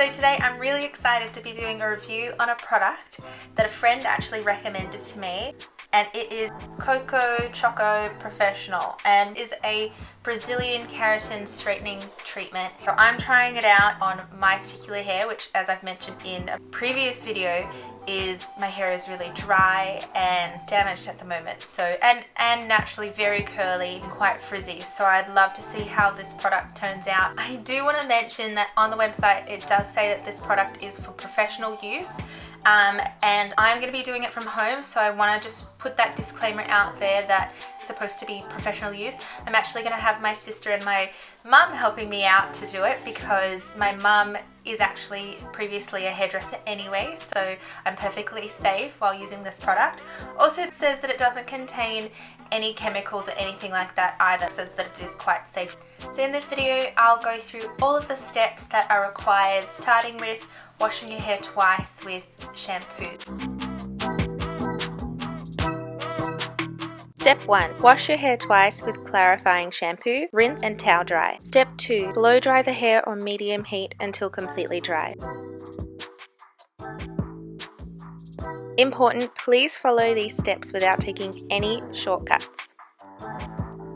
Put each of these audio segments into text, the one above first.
So today I'm really excited to be doing a review on a product that a friend actually recommended to me, and it is COCOCHOCO Professional and is a Brazilian keratin straightening treatment. So I'm trying it out on my particular hair, which, as I've mentioned in a previous video, is my hair is really dry and damaged at the moment, so and naturally very curly and quite frizzy, so I'd love to see how this product turns out. I do want to mention that on the website it does say that this product is for professional use, and I'm going to be doing it from home, so I want to just put that disclaimer out there that it's supposed to be professional use. I'm actually going to have my sister and my mum helping me out to do it because my mum is actually previously a hairdresser anyway, so I'm perfectly safe while using this product. Also, it says that it doesn't contain any chemicals or anything like that either. It says that it is quite safe. So in this video I'll go through all of the steps that are required, starting with washing your hair twice with shampoo. Step 1. Wash your hair twice with clarifying shampoo, rinse and towel dry. Step 2. Blow dry the hair on medium heat until completely dry. Important, please follow these steps without taking any shortcuts.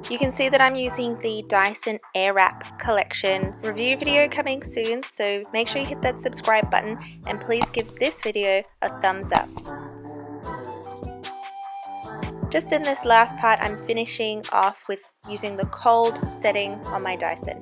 You can see that I'm using the Dyson Airwrap collection. Review video coming soon, so make sure you hit that subscribe button and please give this video a thumbs up. Just in this last part, I'm finishing off with using the cold setting on my Dyson.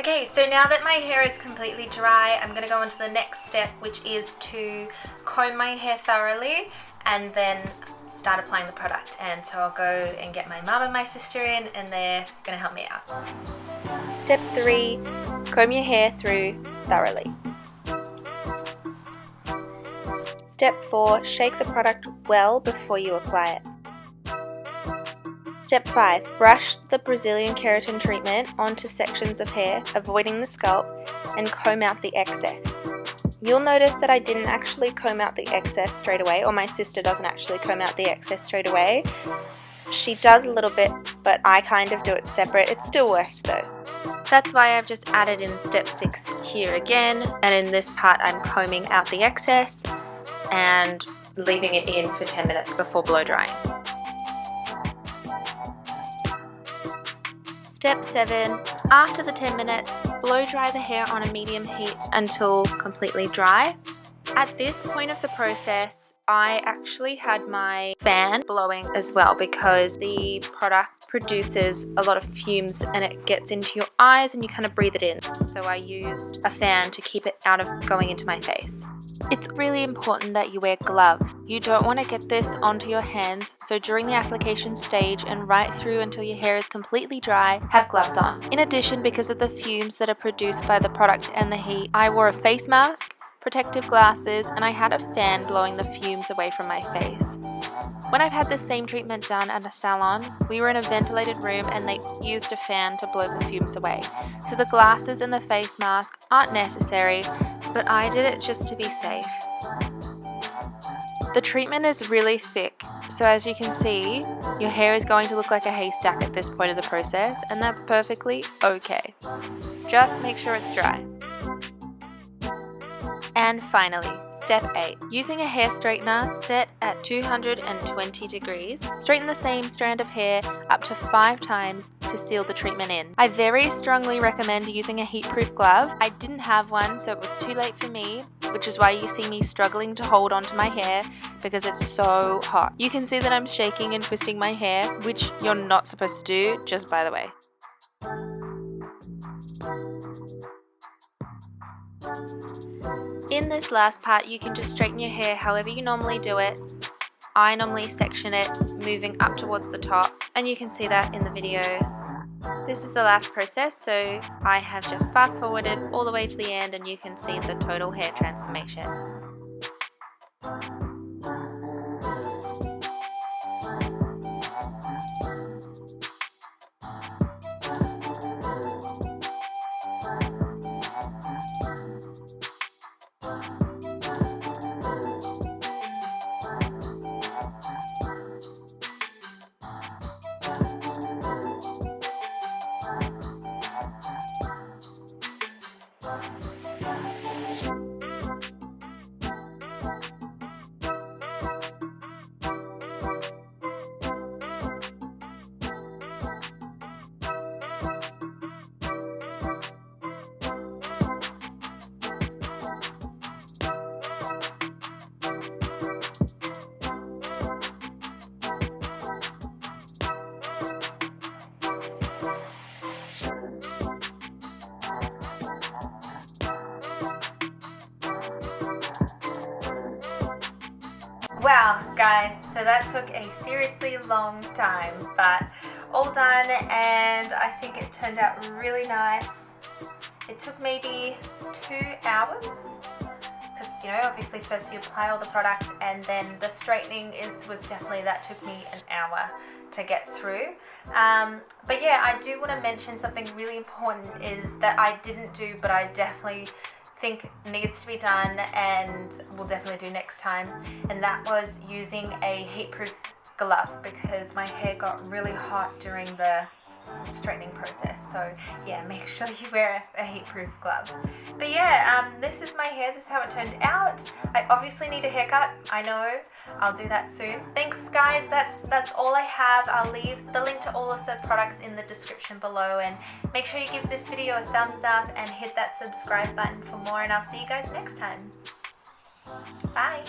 Okay, so now that my hair is completely dry, I'm going to go on to the next step, which is to comb my hair thoroughly and then start applying the product. And so I'll go and get my mum and my sister in, and they're going to help me out. Step 3, comb your hair through thoroughly. Step 4, shake the product well before you apply it. Step 5, brush the Brazilian Keratin treatment onto sections of hair, avoiding the scalp, and comb out the excess. You'll notice that I didn't actually comb out the excess straight away, or my sister doesn't actually comb out the excess straight away. She does a little bit, but I kind of do it separate. It still worked though. That's why I've just added in step 6 here again, and in this part I'm combing out the excess and leaving it in for 10 minutes before blow drying. Step 7. After the 10 minutes, blow dry the hair on a medium heat until completely dry. At this point of the process, I actually had my fan blowing as well because the product produces a lot of fumes and it gets into your eyes and you kind of breathe it in. So I used a fan to keep it out of going into my face. It's really important that you wear gloves. You don't want to get this onto your hands, so during the application stage and right through until your hair is completely dry, have gloves on. In addition, because of the fumes that are produced by the product and the heat, I wore a face mask, protective glasses, and I had a fan blowing the fumes away from my face. When I've had the same treatment done at a salon, we were in a ventilated room and they used a fan to blow the fumes away. So the glasses and the face mask aren't necessary, but I did it just to be safe. The treatment is really thick, so as you can see, your hair is going to look like a haystack at this point of the process, and that's perfectly okay. Just make sure it's dry. And finally, step 8. Using a hair straightener set at 220 degrees, straighten the same strand of hair up to 5 times to seal the treatment in. I very strongly recommend using a heat-proof glove. I didn't have one, so it was too late for me, which is why you see me struggling to hold onto my hair because it's so hot. You can see that I'm shaking and twisting my hair, which you're not supposed to do, just by the way. In this last part, you can just straighten your hair however you normally do it. I normally section it, moving up towards the top, and you can see that in the video. This is the last process, so I have just fast forwarded all the way to the end and you can see the total hair transformation. Wow, guys, so that took a seriously long time, but all done, and I think it turned out really nice. It took maybe 2 hours, because obviously first you apply all the product, and then the straightening that took me an hour to get through. But yeah, I do want to mention something really important is that I didn't do, but I definitely think needs to be done and will definitely do next time, and that was using a heat-proof glove, because my hair got really hot during the straightening process. So yeah, make sure you wear a heat-proof glove. But yeah, this is my hair. This is how it turned out. I obviously need a haircut. I know. I'll do that soon. Thanks, guys. That's all I have. I'll leave the link to all of the products in the description below, and make sure you give this video a thumbs up and hit that subscribe button for more, and I'll see you guys next time. Bye.